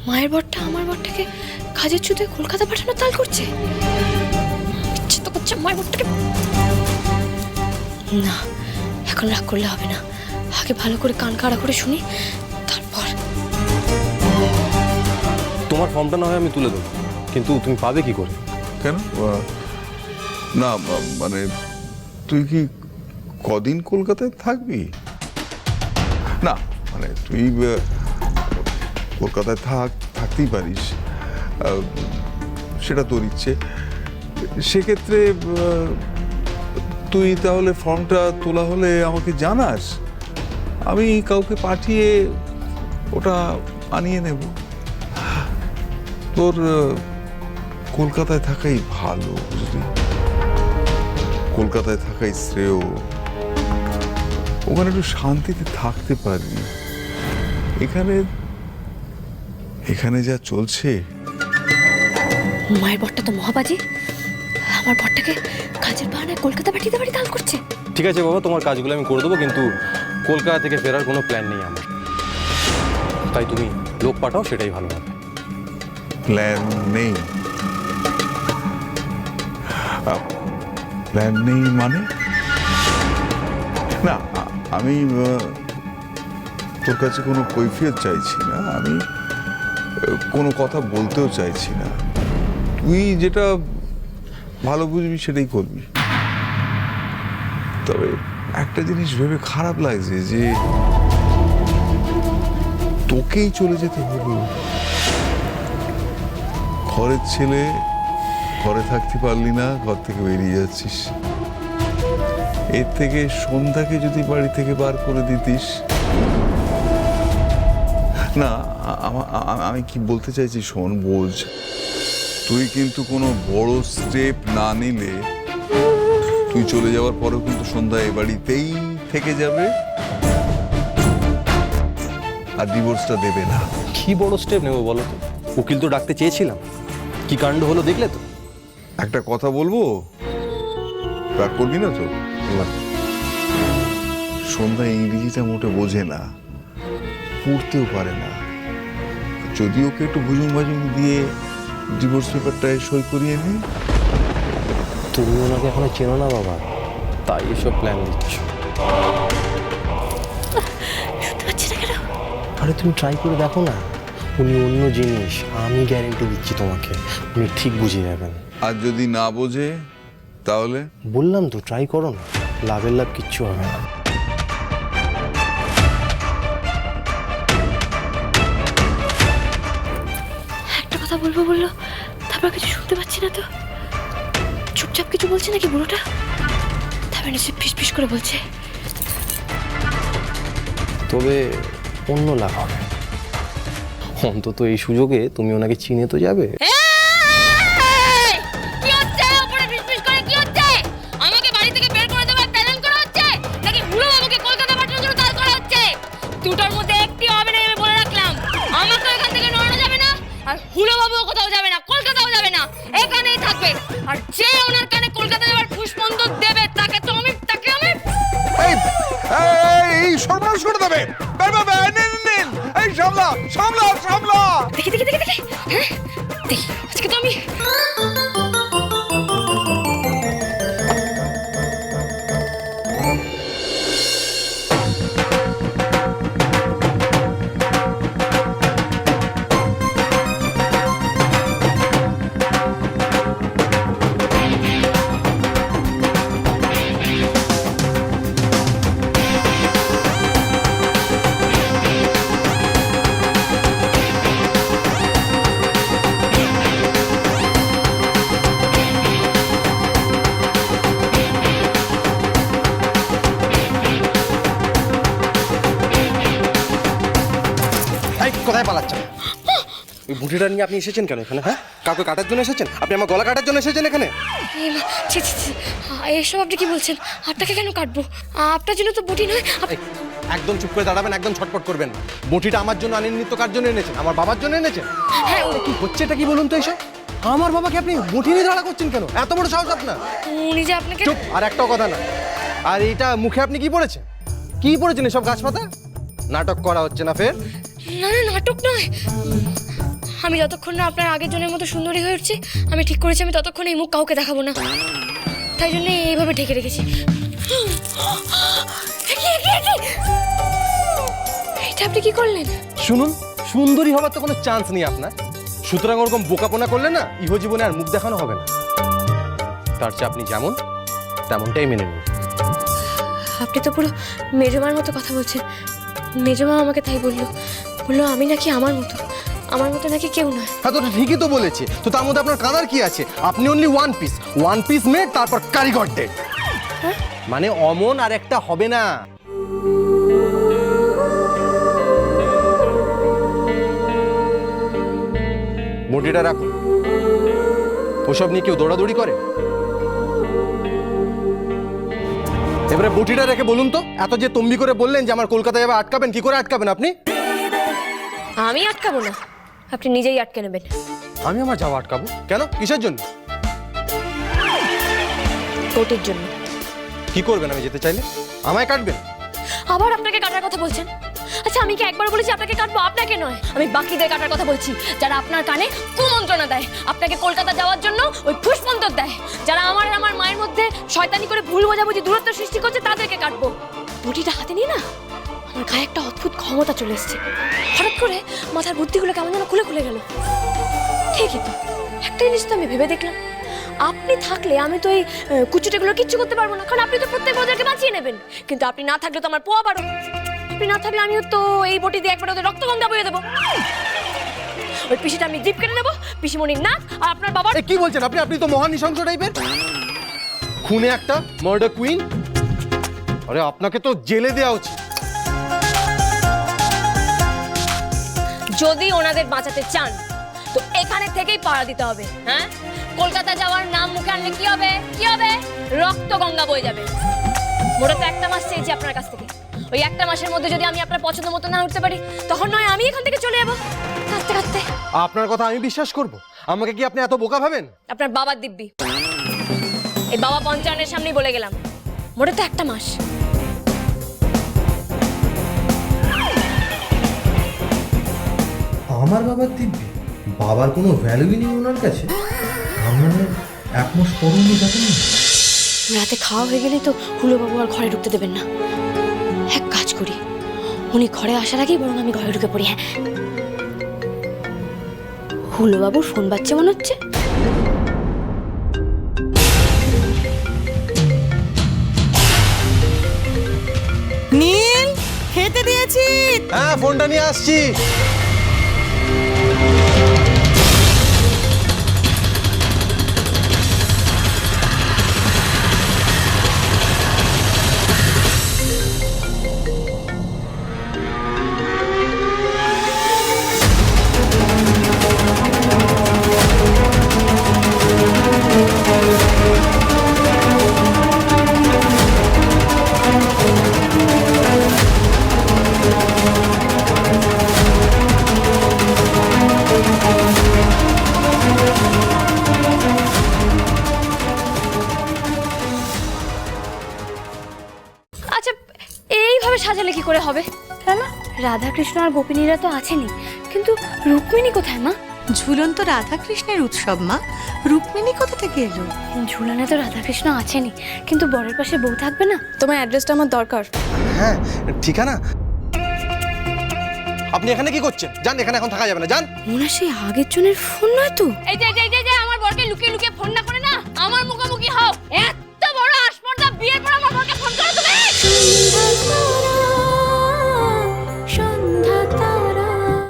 মায়ের বরটা আমার বরটাকে কাজের ছুতে কলকাতা পাঠানোর তাল করছে। ইচ্ছে তো করছে মায়ের বরটাকে। না, এখন রাগ করলে হবে না, আগে ভালো করে কান কাড়া করে শুনি, তারপর। তোমার ফর্মটা না হয় আমি তুলে দেবো, কিন্তু তুমি পাবে কি করে? কেন? না মানে তুই কি কদিন কলকাতায় থাকবি? না মানে তুই কলকাতায় থাকতেই পারিস, সেটা তোর ইচ্ছে। সেক্ষেত্রে তুই তাহলে ফর্মটা তোলা হলে আমাকে জানাস, আমি কাউকে পাঠিয়ে ওটা আনিয়ে নেব। তোর কলকাতায় থাকাই ভালো, বুঝলি? কলকাতায় থাকাই শ্রেয়। ওখানে একটু শান্তিতে থাকতে পারবি। এখানে যা চলছে। মায়ের বরটা তো মহাবাজি, আমার বরটাকে কাজের বাহানায় কলকাতা পাঠিয়ে দেওয়ারই তাল করছে। ঠিক আছে বাবা, তোমার কাজগুলো আমি করে দেবো, কিন্তু কলকাতা থেকে ফেরার কোনো প্ল্যান নেই আমার। তাই তুমি লোক পাঠাও, সেটাই ভালো হবে। প্ল্যান নেই? প্ল্যান নেই মানে? না, আমি তোর কাছে কোনো কৈফিয়ত চাইছি না, আমি কোনো কথা বলতেও চাইছি না। তুই যেটা ভালো বুঝবি সেটাই করবি। তবে একটা জিনিস ভেবে খারাপ লাগছে যে তোকেই চলে যেতে হলো। ঘরের ছেলে, ঘরে থাকতে পারলি না, ঘর থেকে বেরিয়ে যাচ্ছিস। এর থেকে সন্ধ্যাকে যদি বাড়ি থেকে বার করে দিতিস। না, আমি কি বলতে চাইছি শোন, বোঝ। তুই কিন্তু কোনো বড় স্টেপ না নিলে তুই চলে যাওয়ার পরেও কিন্তু সন্ধ্যা এ বাড়িতেই থেকে যাবে আর ডিভোর্সটা দেবে না। কি বড় স্টেপ নেবো বলো তো? উকিল তো ডাকতে চেয়েছিলাম, কি কাণ্ড হলো দেখলে তো। একটা কথা বলবো, রাগ করবি না তো? না। সন্ধ্যা ইংরেজিটা মোটে বোঝে না, পড়তেও পারে না। যদি ওকে একটু ভুজুং ভাজুং দিয়ে ডিভোর্স পেপারটায় সই করিয়ে নি। তুমি ওনাকে এখনো চেনো না বাবা, তাই এসব প্ল্যান দিচ্ছ। শুনতে পাচ্ছি না কেন? আরে তুমি ট্রাই করে দেখো না, উনি অন্য জিনিস, আমি গ্যারেন্টি দিচ্ছি তোমাকে, উনি ঠিক বুঝে যাবেন। আর যদি না বোঝে তাহলে? বললাম তো, ট্রাই করো না, লাভের লাভ কিচ্ছু হবে না। একটা কথা বলবো বললো, তারপর কিছু শুনতে পাচ্ছি না তো। চুপচাপ কিছু বলছে নাকি বুড়োটা? তারপর নিশ্চয়ই ফিস ফিস করে বলছে। তবে অন্য লাভ হবে, অন্তত এই সুযোগে তুমি ওনাকে চিনে তো যাবে। কি হচ্ছে? উপরে ফিসফিস করে কি হচ্ছে? আমাকে বাড়ি থেকে বের করে দেওয়ার প্ল্যান করা হচ্ছে নাকি হুলো আমাকে কলকাতা পাঠানোর জন্য তাল করা হচ্ছে? দুটোর মধ্যে একটি হবে না, আমি বলে রাখলাম। আমাকে এখান থেকে নড়ানো যাবে না, আর হুলো বাবুও কোথাও যাবে না, কলকাতাও যাবে না, এখানেই থাকবে। আর যে ওনার কানে কলকাতা যাওয়ার পুষ্পন্ধ দেবে তাকে আমি এই সর্বনাশ করে দেবে। এই সামলা সামলা সামলা। দেখি দেখি দেখি দেখি, হ্যাঁ দেখি, আজকে তো আমি। কোথায় পালাচ্ছেন? ওই বুটিটা নিয়ে আপনি এসেছেন কেন এখানে? হ্যাঁ, কাউকে কাটার জন্য এসেছেন? আপনি আমার গলা কাটার জন্য এসেছেন এখানে? ছি ছি ছি, এসব আপনি কি বলছেন? আপনাকে কেন কাটবো? আপনার জন্য তো বটি নয়। একদম চুপ করে দাঁড়াবেন, একদম ছটপট করবেন না। বটিটা আমার জন্য আনেননি তো কার জন্য এনেছেন? আমার বাবার জন্য এনেছেন। হ্যাঁ, কি হচ্ছে এটা কি বলুন তো এসব? আমার বাবাকে আপনি বটি নিয়ে দাঁড়া করছেন কেন? এত বড় সাহস আপনার? উনি যে আপনাকে। চুপ, আর একটাও কথা না। আর এইটা মুখে আপনি কি পড়েছেন? কি পড়েছেন এসব গাছপাতা? নাটক করা হচ্ছে না ফের? না না, নাটক নয়। আমি যতক্ষণ না আপনার আগের জনের মতো সুন্দরী হয়ে উঠছি, আমি ঠিক করেছি আমি ততক্ষণ এই মুখ কাউকে দেখাবো না। তাই জন্য এইভাবে ঢেকে রেখেছি। এটা আপনি কি করলেন? শুনুন, সুন্দরী হবার তো কোনো চান্স নেই আপনার, সুতরাং ওরকম বোকাপোনা করলে না ইহ জীবনে আর মুখ দেখানো হবে না। তার চেয়ে আপনি যেমন তেমনটাই মেনে নিন। আপনি তো পুরো মেজমার মতো কথা বলছেন। মেজমা আমাকে তাই বললো আমি নাকি আমার মতো নাকি কেউ নয়। হ্যাঁ, তো ঠিকই তো বলেছে, তো তার মধ্যে আপনার কাঁদার কি আছে? আপনি অনলি ওয়ান পিস মেড, তারপর কারিগর ডেড। মানে অমন আর একটা হবে না। বটিটা রাখুন। ওসব নিয়ে কেউ দৌড়াদৌড়ি করে? এবারে বটিটা রেখে বলুন তো, এত যে তম্বি করে বললেন যে আমার কলকাতায় যাবে, আটকাবেন? কি করে আটকাবেন আপনি? আমি আটকাবো না, আপনি নিজেই আটকে নেবেন। আমি আমার যাওয়া আটকাবো কেন? কিসের জন্য? কোর্টের জন্য। কি করবেন আমি যেতে চাইলে? আমায় কাটবেন? আবার আপনাকে কাটার কথা বলছেন? আচ্ছা, আমি কি একবার বলেছি আপনাকে কাটবো? আপনাকে নয়, আমি বাকিদের কাটার কথা বলছি, যারা আপনার কানে কুমন্ত্রণা দেয়, আপনাকে কলকাতা যাওয়ার জন্য ওই ফুসমন্তর দেয়, যারা আমার মায়ের মধ্যে শয়তানি করে ভুল বোঝাবুঝি দূরত্ব সৃষ্টি করছে, তাদেরকে কাটবো। বটিটা হাতে নিয়ে না আমার গায়ে একটা অদ্ভুত ক্ষমতা চলে এসেছে। হঠাৎ করে মাথার বুদ্ধিগুলো কেমন যেন খুলে গেল। ঠিকই তো, একটা জিনিস তো আমি ভেবে দেখলাম, আপনি থাকলে আমি তো এই কুচুটেগুলো কিচ্ছু করতে পারবো না, কারণ আপনি তো প্রত্যেক ওদেরকে বাঁচিয়ে নেবেন। কিন্তু আপনি না থাকলে তো আমার পোয়া বারো। আপনি না থাকলে আমিও তো এই বটি দিয়ে একবার ওদের রক্তগঙ্গা বইয়ে দেবো। ওই পিসিটা আমি জিপ কেটে দেবো, পিসিমণির নাক, আর আপনার বাবার। কি বলছেন আপনি? আপনি তো মহা নৃশংস টাইপের, খুনে একটা মার্ডার কুইন। আরে আপনাকে তো জেলে দেওয়া উচিত। যদি ওনাদের বাঁচাতে চান তো এখানে থেকেই পাড়া দিতে হবে। হ্যাঁ, কলকাতা যাওয়ার নাম মুখে আনলে কি হবে? রক্তগঙ্গা বয়ে যাবে। মোটা তো একটা মাস চেয়েছি আপনার কাছ থেকে। ওই একটা মাসের মধ্যে যদি আমি আপনার পছন্দ মতো না উঠতে পারি, তখন নয় আমি এখান থেকে চলে যাবো কাঁদতে। আপনার কথা আমি বিশ্বাস করব? আমাকে কি আপনি এত বোকা ভাবেন? আপনার বাবার দিব্যি, এই বাবা পঞ্চায়েতের সামনেই বলে গেলাম, মোটা তো একটা মাস। আমার বাবার দিব্যি? বাবার কোনো ভ্যালুই নেই ওনার কাছে? আমরা এক মাস পরও যাতে নেই। রাতে খাওয়া হয়ে গেলেই তো হুলোবাবু আর ঘরে ঢুকতে দেবেন না। এক কাজ করি, উনি ঘরে আসার আগেই বরং আমি ঘরে ঢুকে পড়ি। হ্যাঁ, হুলোবাবুর ফোন বাজছে মনে হচ্ছে। নীল, খেতে দিয়েছি। হ্যাঁ, ফোনটা নিয়ে আসছি। আচ্ছা, এইভাবে সাজালে কি করে হবে? কেন? রাধা কৃষ্ণ আর গোপিনীরা তো আছেনই, কিন্তু রুক্মিণী কোথায় মা? ঝুলন্ত রাধাকৃষ্ণের উৎসব মা, রুক্মিণী কোথা থেকে এলো? ঝুলানে তো রাধা কৃষ্ণ আছেনই, কিন্তু বরের পাশে বউ থাকবে না? তোমার অ্যাড্রেসটা আমার দরকার। হ্যাঁ, ঠিকানা? আপনি এখানে কি করছেন? যান, এখানে এখন থাকা যাবে না, যান। ওনার সেই আগের জনের ফোন নয় তো? এই যে